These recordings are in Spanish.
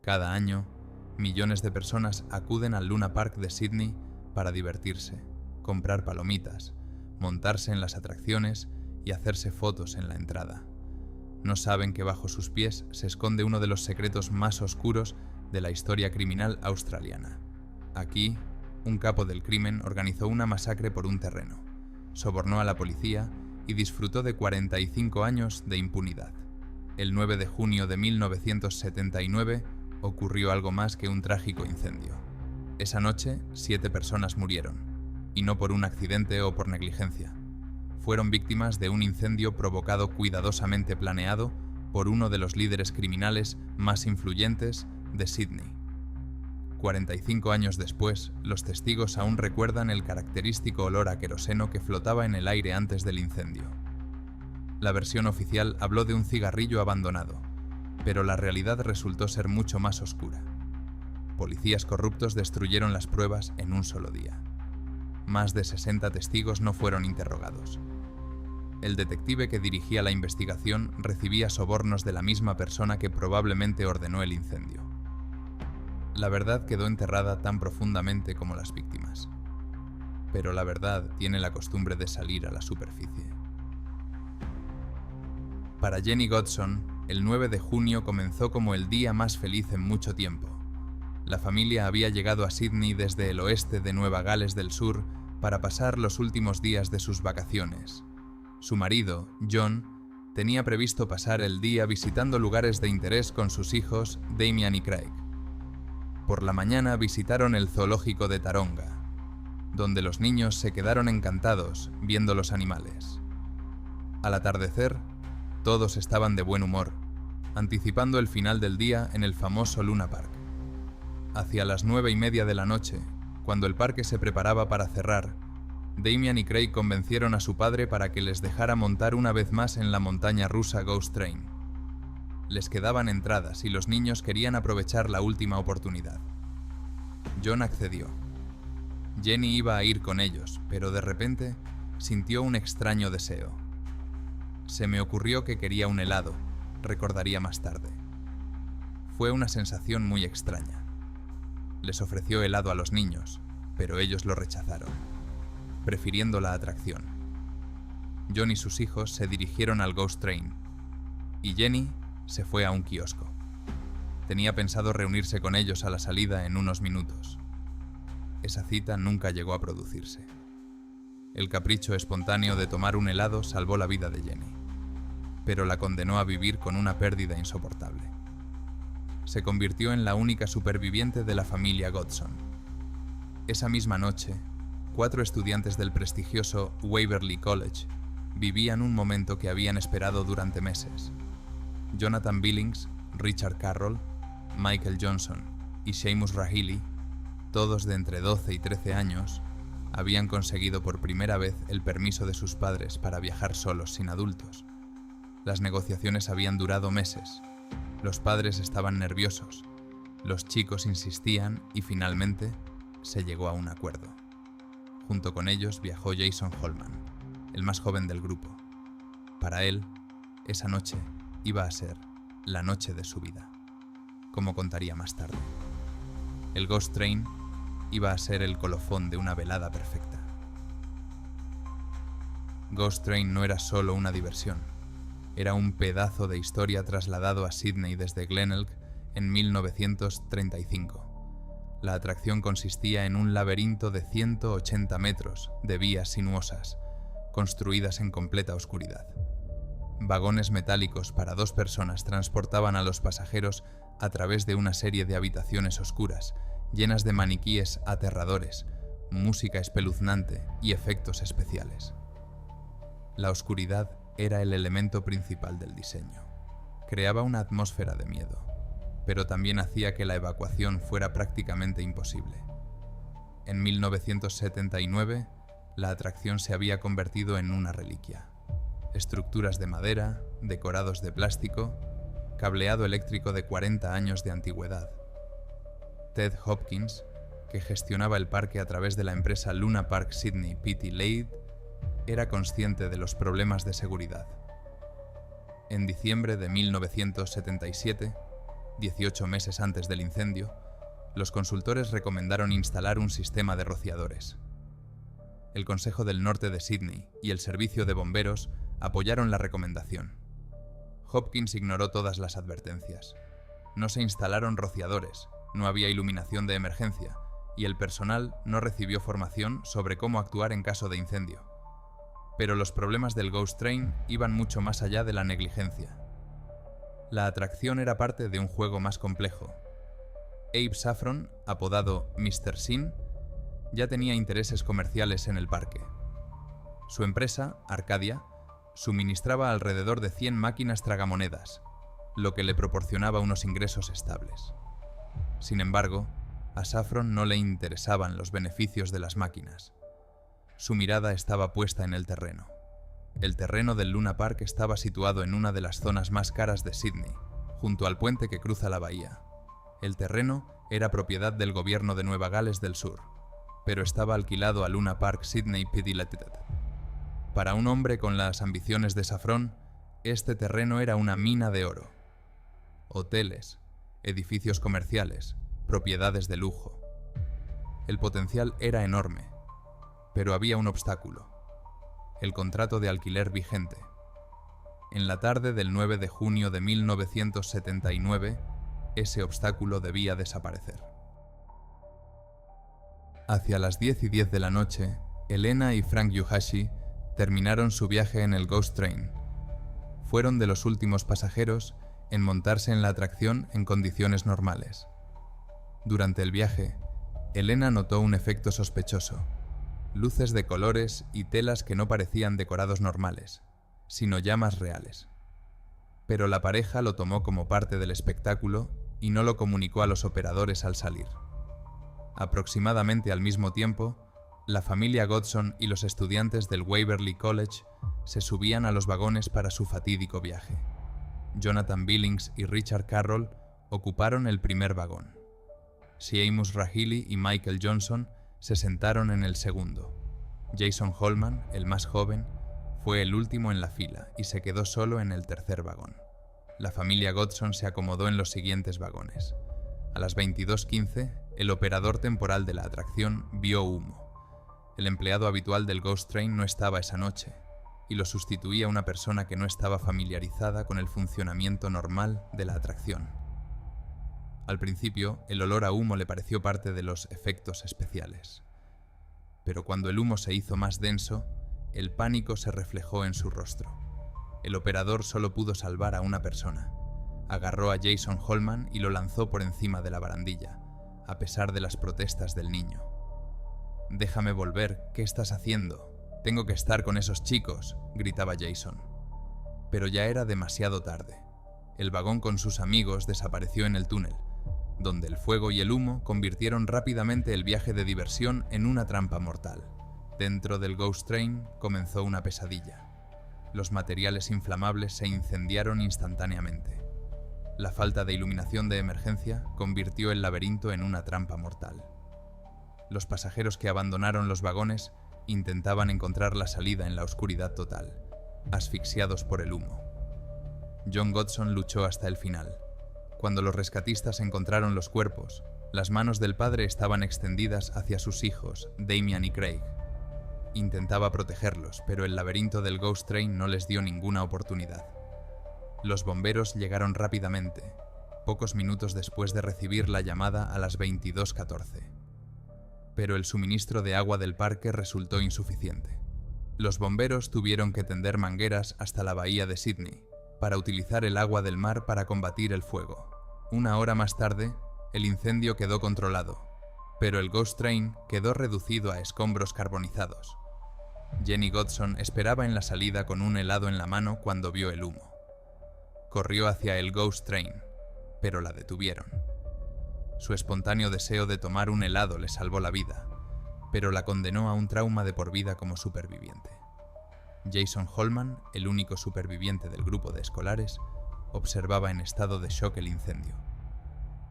Cada año, millones de personas acuden al Luna Park de Sydney para divertirse, comprar palomitas, montarse en las atracciones y hacerse fotos en la entrada. No saben que bajo sus pies se esconde uno de los secretos más oscuros de la historia criminal australiana. Aquí, un capo del crimen organizó una masacre por un terreno, sobornó a la policía y disfrutó de 45 años de impunidad. El 9 de junio de 1979 ocurrió algo más que un trágico incendio. Esa noche, 7 personas murieron, y no por un accidente o por negligencia. Fueron víctimas de un incendio provocado cuidadosamente planeado por uno de los líderes criminales más influyentes de Sydney. 45 años después, los testigos aún recuerdan el característico olor a queroseno que flotaba en el aire antes del incendio. La versión oficial habló de un cigarrillo abandonado, pero la realidad resultó ser mucho más oscura. Policías corruptos destruyeron las pruebas en un solo día. Más de 60 testigos no fueron interrogados. El detective que dirigía la investigación recibía sobornos de la misma persona que probablemente ordenó el incendio. La verdad quedó enterrada tan profundamente como las víctimas. Pero la verdad tiene la costumbre de salir a la superficie. Para Jenny Godson, el 9 de junio comenzó como el día más feliz en mucho tiempo. La familia había llegado a Sydney desde el oeste de Nueva Gales del Sur para pasar los últimos días de sus vacaciones. Su marido, John, tenía previsto pasar el día visitando lugares de interés con sus hijos, Damian y Craig. Por la mañana visitaron el zoológico de Taronga, donde los niños se quedaron encantados viendo los animales. Al atardecer, todos estaban de buen humor, anticipando el final del día en el famoso Luna Park. Hacia las 9:30 de la noche, cuando el parque se preparaba para cerrar, Damian y Craig convencieron a su padre para que les dejara montar una vez más en la montaña rusa Ghost Train. Les quedaban entradas y los niños querían aprovechar la última oportunidad. John accedió. Jenny iba a ir con ellos, pero de repente sintió un extraño deseo. Se me ocurrió que quería un helado, recordaría más tarde. Fue una sensación muy extraña. Les ofreció helado a los niños, pero ellos lo rechazaron, prefiriendo la atracción. John y sus hijos se dirigieron al Ghost Train, y Jenny se fue a un kiosco. Tenía pensado reunirse con ellos a la salida en unos minutos. Esa cita nunca llegó a producirse. El capricho espontáneo de tomar un helado salvó la vida de Jenny, pero la condenó a vivir con una pérdida insoportable. Se convirtió en la única superviviente de la familia Godson. Esa misma noche, 4 estudiantes del prestigioso Waverley College vivían un momento que habían esperado durante meses. Jonathan Billings, Richard Carroll, Michael Johnson y Seamus Rahilly, todos de entre 12 y 13 años, habían conseguido por primera vez el permiso de sus padres para viajar solos sin adultos. Las negociaciones habían durado meses. Los padres estaban nerviosos, los chicos insistían y finalmente se llegó a un acuerdo. Junto con ellos viajó Jason Holman, el más joven del grupo. Para él, esa noche iba a ser la noche de su vida, como contaría más tarde. El Ghost Train iba a ser el colofón de una velada perfecta. Ghost Train no era solo una diversión, era un pedazo de historia trasladado a Sydney desde Glenelg en 1935. La atracción consistía en un laberinto de 180 metros de vías sinuosas, construidas en completa oscuridad. Vagones metálicos para 2 personas transportaban a los pasajeros a través de una serie de habitaciones oscuras, llenas de maniquíes aterradores, música espeluznante y efectos especiales. La oscuridad era el elemento principal del diseño. Creaba una atmósfera de miedo, pero también hacía que la evacuación fuera prácticamente imposible. En 1979, la atracción se había convertido en una reliquia. Estructuras de madera, decorados de plástico, cableado eléctrico de 40 años de antigüedad. Ted Hopkins, que gestionaba el parque a través de la empresa Luna Park Sydney Pty Ltd, era consciente de los problemas de seguridad. En diciembre de 1977, 18 meses antes del incendio, los consultores recomendaron instalar un sistema de rociadores. El Consejo del Norte de Sídney y el Servicio de Bomberos apoyaron la recomendación. Hopkins ignoró todas las advertencias. No se instalaron rociadores, no había iluminación de emergencia, y el personal no recibió formación sobre cómo actuar en caso de incendio. Pero los problemas del Ghost Train iban mucho más allá de la negligencia. La atracción era parte de un juego más complejo. Abe Saffron, apodado Mr. Sin, ya tenía intereses comerciales en el parque. Su empresa, Arcadia, suministraba alrededor de 100 máquinas tragamonedas, lo que le proporcionaba unos ingresos estables. Sin embargo, a Saffron no le interesaban los beneficios de las máquinas. Su mirada estaba puesta en el terreno. El terreno del Luna Park estaba situado en una de las zonas más caras de Sídney, junto al puente que cruza la bahía. El terreno era propiedad del gobierno de Nueva Gales del Sur, pero estaba alquilado a Luna Park Sydney Pty Ltd. Para un hombre con las ambiciones de Saffron, este terreno era una mina de oro. Hoteles, edificios comerciales, propiedades de lujo. El potencial era enorme, pero había un obstáculo: el contrato de alquiler vigente. En la tarde del 9 de junio de 1979, ese obstáculo debía desaparecer. Hacia las 10:10 de la noche, Elena y Frank Yuhashi terminaron su viaje en el Ghost Train. Fueron de los últimos pasajeros en montarse en la atracción en condiciones normales. Durante el viaje, Elena notó un efecto sospechoso: luces de colores y telas que no parecían decorados normales, sino llamas reales. Pero la pareja lo tomó como parte del espectáculo y no lo comunicó a los operadores al salir. Aproximadamente al mismo tiempo, la familia Godson y los estudiantes del Waverley College se subían a los vagones para su fatídico viaje. Jonathan Billings y Richard Carroll ocuparon el primer vagón. Seamus Rahilly y Michael Johnson se sentaron en el segundo. Jason Holman, el más joven, fue el último en la fila y se quedó solo en el tercer vagón. La familia Godson se acomodó en los siguientes vagones. A las 22:15, el operador temporal de la atracción vio humo. El empleado habitual del Ghost Train no estaba esa noche, y lo sustituía una persona que no estaba familiarizada con el funcionamiento normal de la atracción. Al principio, el olor a humo le pareció parte de los efectos especiales. Pero cuando el humo se hizo más denso, el pánico se reflejó en su rostro. El operador solo pudo salvar a una persona. Agarró a Jason Holman y lo lanzó por encima de la barandilla, a pesar de las protestas del niño. «Déjame volver, ¿qué estás haciendo? Tengo que estar con esos chicos», gritaba Jason. Pero ya era demasiado tarde. El vagón con sus amigos desapareció en el túnel, donde el fuego y el humo convirtieron rápidamente el viaje de diversión en una trampa mortal. Dentro del Ghost Train comenzó una pesadilla. Los materiales inflamables se incendiaron instantáneamente. La falta de iluminación de emergencia convirtió el laberinto en una trampa mortal. Los pasajeros que abandonaron los vagones intentaban encontrar la salida en la oscuridad total, asfixiados por el humo. John Godson luchó hasta el final. Cuando los rescatistas encontraron los cuerpos, las manos del padre estaban extendidas hacia sus hijos, Damian y Craig. Intentaba protegerlos, pero el laberinto del Ghost Train no les dio ninguna oportunidad. Los bomberos llegaron rápidamente, pocos minutos después de recibir la llamada a las 22:14. Pero el suministro de agua del parque resultó insuficiente. Los bomberos tuvieron que tender mangueras hasta la bahía de Sídney para utilizar el agua del mar para combatir el fuego. Una hora más tarde, el incendio quedó controlado, pero el Ghost Train quedó reducido a escombros carbonizados. Jenny Godson esperaba en la salida con un helado en la mano cuando vio el humo. Corrió hacia el Ghost Train, pero la detuvieron. Su espontáneo deseo de tomar un helado le salvó la vida, pero la condenó a un trauma de por vida como superviviente. Jason Holman, el único superviviente del grupo de escolares, observaba en estado de shock el incendio.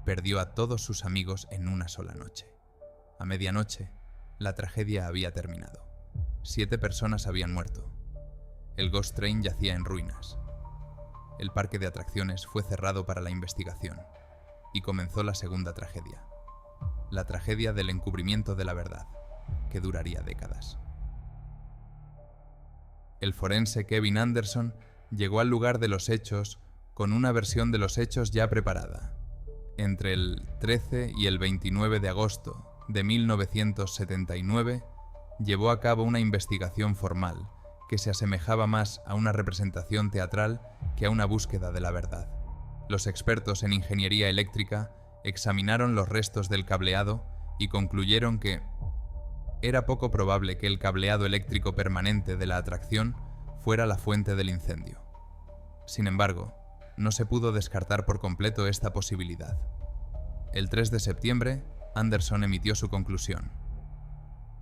Perdió a todos sus amigos en una sola noche. A medianoche, la tragedia había terminado. 7 personas habían muerto. El Ghost Train yacía en ruinas. El parque de atracciones fue cerrado para la investigación, y comenzó la segunda tragedia. La tragedia del encubrimiento de la verdad, que duraría décadas. El forense Kevin Anderson llegó al lugar de los hechos con una versión de los hechos ya preparada. Entre el 13 y el 29 de agosto de 1979, llevó a cabo una investigación formal que se asemejaba más a una representación teatral que a una búsqueda de la verdad. Los expertos en ingeniería eléctrica examinaron los restos del cableado y concluyeron que era poco probable que el cableado eléctrico permanente de la atracción fuera la fuente del incendio. Sin embargo, no se pudo descartar por completo esta posibilidad. El 3 de septiembre, Anderson emitió su conclusión.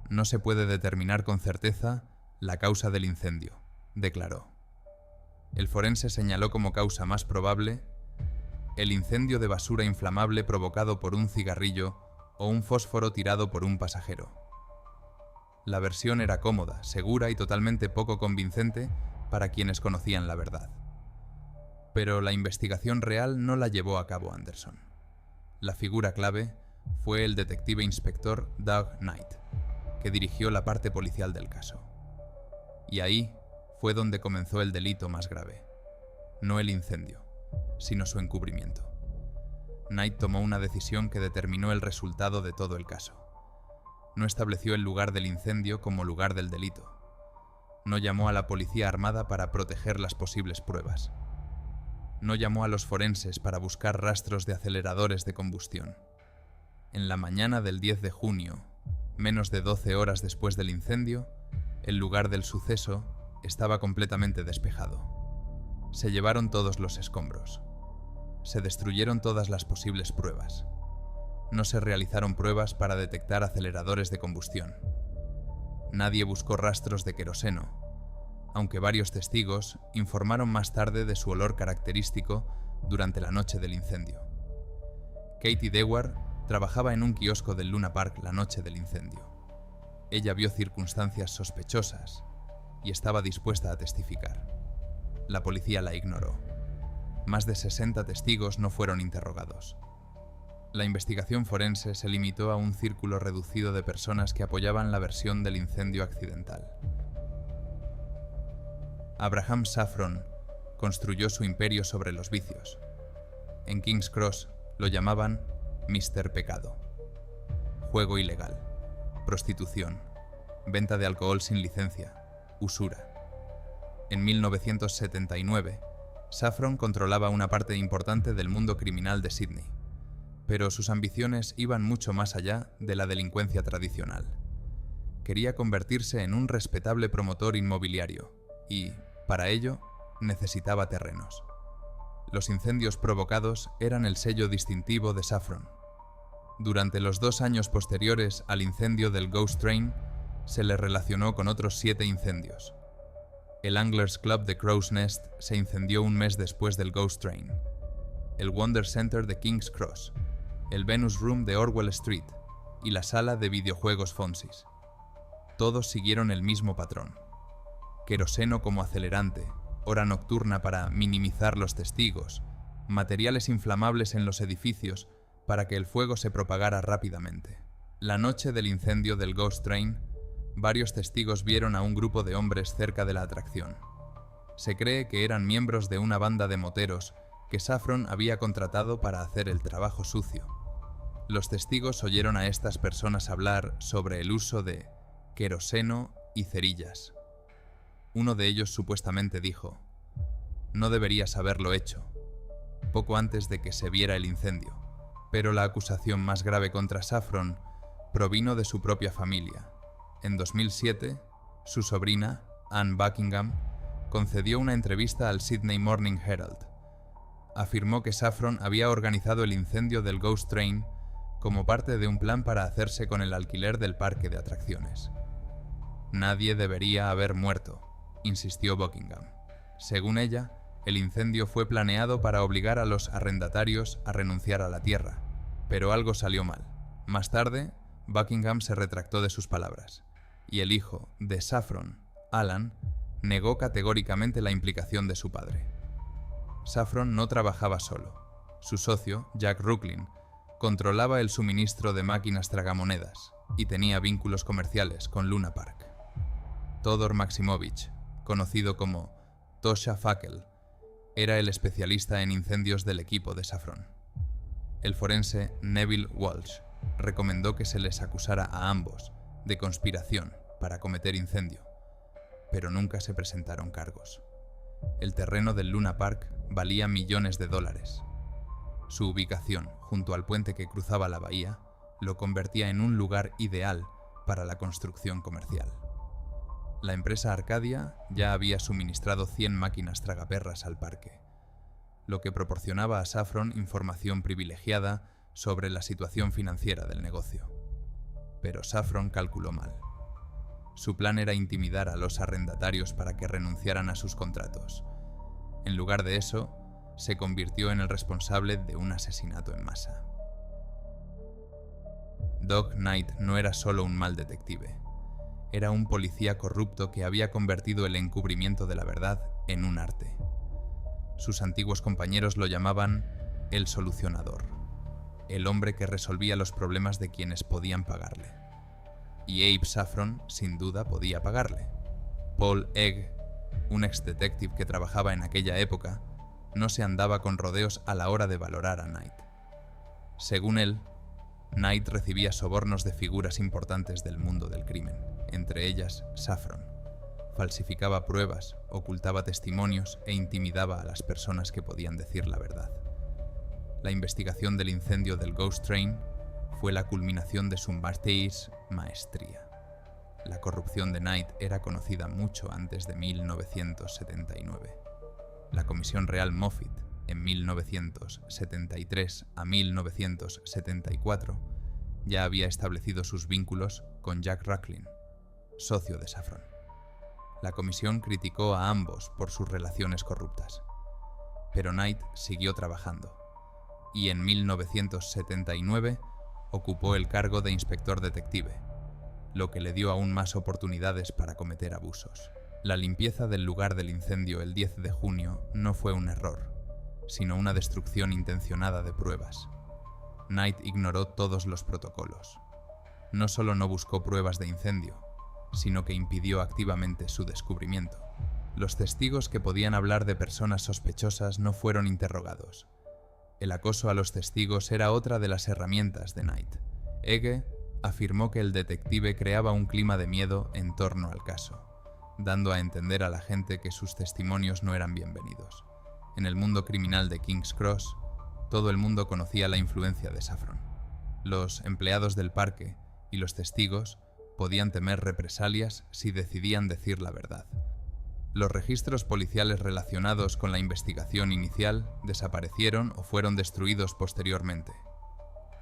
No se puede determinar con certeza la causa del incendio, declaró. El forense señaló como causa más probable el incendio de basura inflamable provocado por un cigarrillo o un fósforo tirado por un pasajero. La versión era cómoda, segura y totalmente poco convincente para quienes conocían la verdad. Pero la investigación real no la llevó a cabo Anderson. La figura clave fue el detective inspector Doug Knight, que dirigió la parte policial del caso. Y ahí fue donde comenzó el delito más grave. No el incendio, sino su encubrimiento. Knight tomó una decisión que determinó el resultado de todo el caso. No estableció el lugar del incendio como lugar del delito. No llamó a la policía armada para proteger las posibles pruebas. No llamó a los forenses para buscar rastros de aceleradores de combustión. En la mañana del 10 de junio, menos de 12 horas después del incendio, el lugar del suceso estaba completamente despejado. Se llevaron todos los escombros. Se destruyeron todas las posibles pruebas. No se realizaron pruebas para detectar aceleradores de combustión. Nadie buscó rastros de queroseno, aunque varios testigos informaron más tarde de su olor característico durante la noche del incendio. Katie Dewar trabajaba en un kiosco del Luna Park la noche del incendio. Ella vio circunstancias sospechosas y estaba dispuesta a testificar. La policía la ignoró. Más de 60 testigos no fueron interrogados. La investigación forense se limitó a un círculo reducido de personas que apoyaban la versión del incendio accidental. Abraham Saffron construyó su imperio sobre los vicios. En King's Cross lo llamaban Mr. Pecado. Juego ilegal, prostitución, venta de alcohol sin licencia, usura. En 1979, Saffron controlaba una parte importante del mundo criminal de Sídney, pero sus ambiciones iban mucho más allá de la delincuencia tradicional. Quería convertirse en un respetable promotor inmobiliario y, para ello, necesitaba terrenos. Los incendios provocados eran el sello distintivo de Saffron. Durante los 2 años posteriores al incendio del Ghost Train, se le relacionó con otros 7 incendios. El Anglers Club de Crow's Nest se incendió un mes después del Ghost Train. El Wonder Center de King's Cross, el Venus Room de Orwell Street y la sala de videojuegos Fonzie's. Todos siguieron el mismo patrón. Queroseno como acelerante, hora nocturna para minimizar los testigos, materiales inflamables en los edificios para que el fuego se propagara rápidamente. La noche del incendio del Ghost Train, varios testigos vieron a un grupo de hombres cerca de la atracción. Se cree que eran miembros de una banda de moteros que Saffron había contratado para hacer el trabajo sucio. Los testigos oyeron a estas personas hablar sobre el uso de queroseno y cerillas. Uno de ellos supuestamente dijo: «No deberías haberlo hecho», poco antes de que se viera el incendio. Pero la acusación más grave contra Saffron provino de su propia familia. En 2007, su sobrina, Anne Buckingham, concedió una entrevista al Sydney Morning Herald. Afirmó que Saffron había organizado el incendio del Ghost Train como parte de un plan para hacerse con el alquiler del parque de atracciones. «Nadie debería haber muerto», insistió Buckingham. Según ella, el incendio fue planeado para obligar a los arrendatarios a renunciar a la tierra, pero algo salió mal. Más tarde, Buckingham se retractó de sus palabras, y el hijo de Saffron, Alan, negó categóricamente la implicación de su padre. Saffron no trabajaba solo. Su socio, Jack Rucklin, controlaba el suministro de máquinas tragamonedas y tenía vínculos comerciales con Luna Park. Todor Maximovich, conocido como Tosha Fackel, era el especialista en incendios del equipo de Saffron. El forense Neville Walsh recomendó que se les acusara a ambos de conspiración para cometer incendio, pero nunca se presentaron cargos. El terreno del Luna Park valía millones de dólares. Su ubicación, junto al puente que cruzaba la bahía, lo convertía en un lugar ideal para la construcción comercial. La empresa Arcadia ya había suministrado 100 máquinas tragaperras al parque, lo que proporcionaba a Saffron información privilegiada sobre la situación financiera del negocio. Pero Saffron calculó mal. Su plan era intimidar a los arrendatarios para que renunciaran a sus contratos. En lugar de eso, se convirtió en el responsable de un asesinato en masa. Doug Knight no era solo un mal detective. Era un policía corrupto que había convertido el encubrimiento de la verdad en un arte. Sus antiguos compañeros lo llamaban el solucionador, el hombre que resolvía los problemas de quienes podían pagarle. Y Abe Saffron, sin duda, podía pagarle. Paul Egg, un ex-detective que trabajaba en aquella época, no se andaba con rodeos a la hora de valorar a Knight. Según él, Knight recibía sobornos de figuras importantes del mundo del crimen, entre ellas Saffron. Falsificaba pruebas, ocultaba testimonios e intimidaba a las personas que podían decir la verdad. La investigación del incendio del Ghost Train fue la culminación de su maestría. La corrupción de Knight era conocida mucho antes de 1979. La Comisión Real Moffitt, en 1973 a 1974, ya había establecido sus vínculos con Jack Rucklin, socio de Saffron. La comisión criticó a ambos por sus relaciones corruptas, pero Knight siguió trabajando y en 1979 ocupó el cargo de inspector detective, lo que le dio aún más oportunidades para cometer abusos. La limpieza del lugar del incendio el 10 de junio no fue un error, sino una destrucción intencionada de pruebas. Knight ignoró todos los protocolos. No solo no buscó pruebas de incendio, sino que impidió activamente su descubrimiento. Los testigos que podían hablar de personas sospechosas no fueron interrogados. El acoso a los testigos era otra de las herramientas de Knight. Egge afirmó que el detective creaba un clima de miedo en torno al caso, dando a entender a la gente que sus testimonios no eran bienvenidos. En el mundo criminal de King's Cross, todo el mundo conocía la influencia de Saffron. Los empleados del parque y los testigos podían temer represalias si decidían decir la verdad. Los registros policiales relacionados con la investigación inicial desaparecieron o fueron destruidos posteriormente.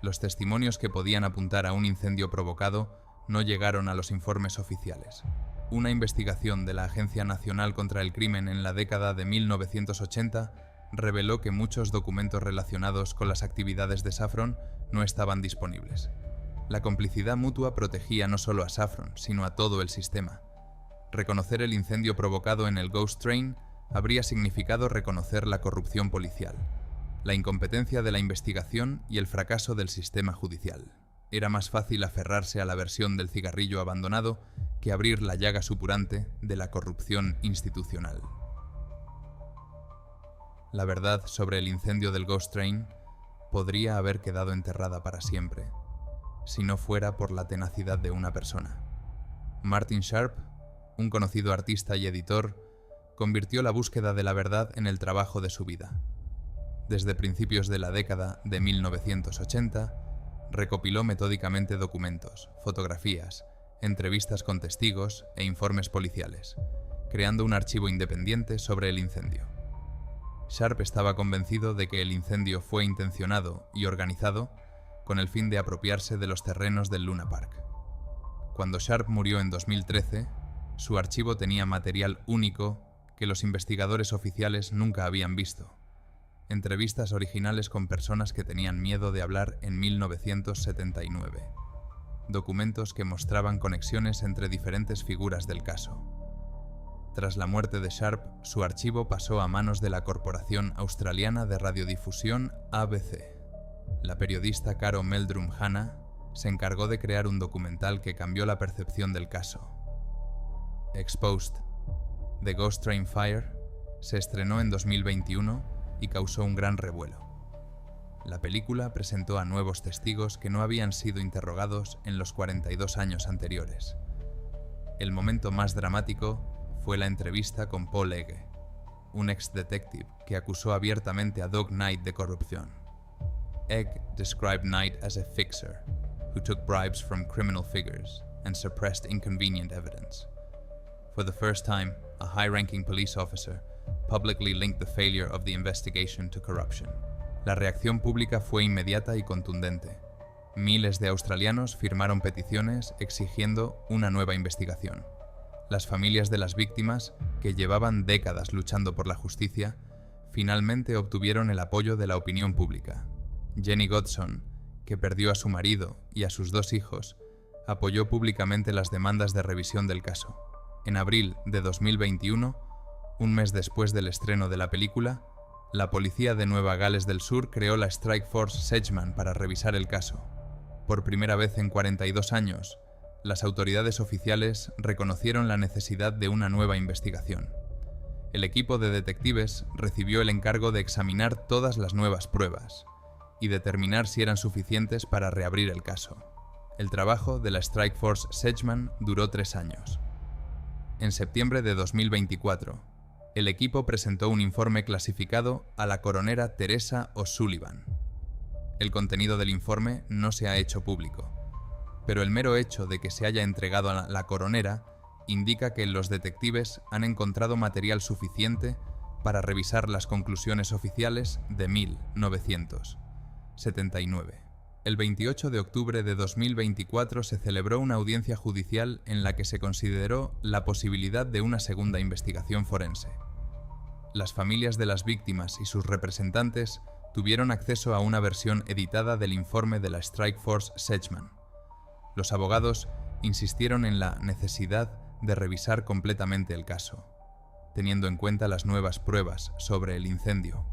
Los testimonios que podían apuntar a un incendio provocado no llegaron a los informes oficiales. Una investigación de la Agencia Nacional contra el Crimen en la década de 1980 reveló que muchos documentos relacionados con las actividades de Saffron no estaban disponibles. La complicidad mutua protegía no solo a Saffron, sino a todo el sistema. Reconocer el incendio provocado en el Ghost Train habría significado reconocer la corrupción policial, la incompetencia de la investigación y el fracaso del sistema judicial. Era más fácil aferrarse a la versión del cigarrillo abandonado que abrir la llaga supurante de la corrupción institucional. La verdad sobre el incendio del Ghost Train podría haber quedado enterrada para siempre, si no fuera por la tenacidad de una persona. Martin Sharp, un conocido artista y editor, convirtió la búsqueda de la verdad en el trabajo de su vida. Desde principios de la década de 1980, recopiló metódicamente documentos, fotografías, entrevistas con testigos e informes policiales, creando un archivo independiente sobre el incendio. Sharp estaba convencido de que el incendio fue intencionado y organizado con el fin de apropiarse de los terrenos del Luna Park. Cuando Sharp murió en 2013, su archivo tenía material único que los investigadores oficiales nunca habían visto. Entrevistas originales con personas que tenían miedo de hablar en 1979. Documentos que mostraban conexiones entre diferentes figuras del caso. Tras la muerte de Sharp, su archivo pasó a manos de la Corporación Australiana de Radiodifusión ABC. La periodista Caro Meldrum Hanna se encargó de crear un documental que cambió la percepción del caso. Exposed, The Ghost Train Fire, se estrenó en 2021 y causó un gran revuelo. La película presentó a nuevos testigos que no habían sido interrogados en los 42 años anteriores. El momento más dramático fue la entrevista con Paul Egge, un ex-detective que acusó abiertamente a Doug Knight de corrupción. Egge described Knight as a fixer, who took bribes from criminal figures and suppressed inconvenient evidence. For the first time, a high-ranking police officer publicly linked the failure of the investigation to corruption. La reacción pública fue inmediata y contundente. Miles de australianos firmaron peticiones exigiendo una nueva investigación. Las familias de las víctimas, que llevaban décadas luchando por la justicia, finalmente obtuvieron el apoyo de la opinión pública. Jenny Godson, que perdió a su marido y a sus 2 hijos, apoyó públicamente las demandas de revisión del caso. En abril de 2021, un mes después del estreno de la película, la policía de Nueva Gales del Sur creó la Strike Force Sedgman para revisar el caso. Por primera vez en 42 años, las autoridades oficiales reconocieron la necesidad de una nueva investigación. El equipo de detectives recibió el encargo de examinar todas las nuevas pruebas y determinar si eran suficientes para reabrir el caso. El trabajo de la Strike Force Sedgman duró 3 años. En septiembre de 2024, el equipo presentó un informe clasificado a la coronera Teresa O'Sullivan. El contenido del informe no se ha hecho público, pero el mero hecho de que se haya entregado a la coronera indica que los detectives han encontrado material suficiente para revisar las conclusiones oficiales de 1979. El 28 de octubre de 2024 se celebró una audiencia judicial en la que se consideró la posibilidad de una segunda investigación forense. Las familias de las víctimas y sus representantes tuvieron acceso a una versión editada del informe de la Strike Force Sedgman. Los abogados insistieron en la necesidad de revisar completamente el caso, teniendo en cuenta las nuevas pruebas sobre el incendio.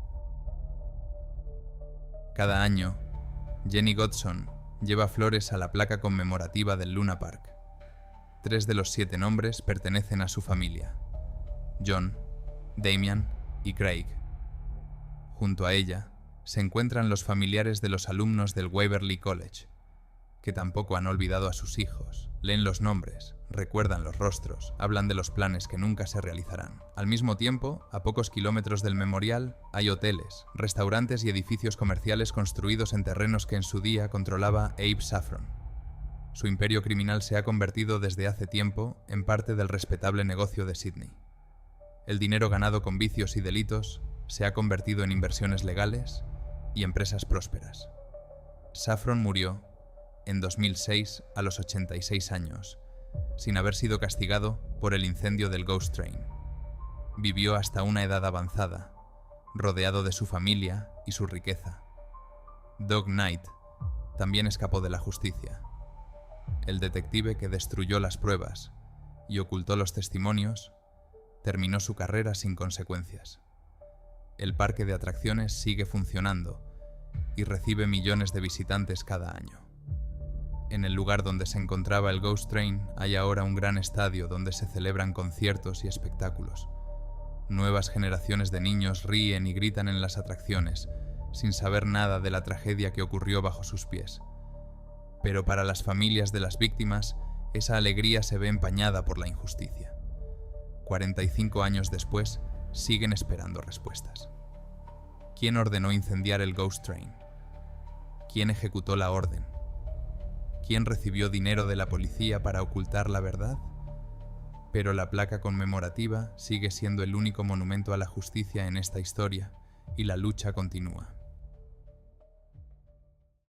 Cada año, Jenny Godson lleva flores a la placa conmemorativa del Luna Park. 3 de los 7 nombres pertenecen a su familia: John, Damian y Craig. Junto a ella se encuentran los familiares de los alumnos del Waverley College, que tampoco han olvidado a sus hijos. Leen los nombres, recuerdan los rostros, hablan de los planes que nunca se realizarán. Al mismo tiempo, a pocos kilómetros del memorial, hay hoteles, restaurantes y edificios comerciales construidos en terrenos que en su día controlaba Abe Saffron. Su imperio criminal se ha convertido desde hace tiempo en parte del respetable negocio de Sydney. El dinero ganado con vicios y delitos se ha convertido en inversiones legales y empresas prósperas. Saffron murió en 2006 a los 86 años, sin haber sido castigado por el incendio del Ghost Train. Vivió hasta una edad avanzada, rodeado de su familia y su riqueza. Doug Knight también escapó de la justicia. El detective que destruyó las pruebas y ocultó los testimonios terminó su carrera sin consecuencias. El parque de atracciones sigue funcionando y recibe millones de visitantes cada año. En el lugar donde se encontraba el Ghost Train hay ahora un gran estadio donde se celebran conciertos y espectáculos. Nuevas generaciones de niños ríen y gritan en las atracciones, sin saber nada de la tragedia que ocurrió bajo sus pies. Pero para las familias de las víctimas, esa alegría se ve empañada por la injusticia. 45 años después, siguen esperando respuestas. ¿Quién ordenó incendiar el Ghost Train? ¿Quién ejecutó la orden? ¿Quién recibió dinero de la policía para ocultar la verdad? Pero la placa conmemorativa sigue siendo el único monumento a la justicia en esta historia, y la lucha continúa.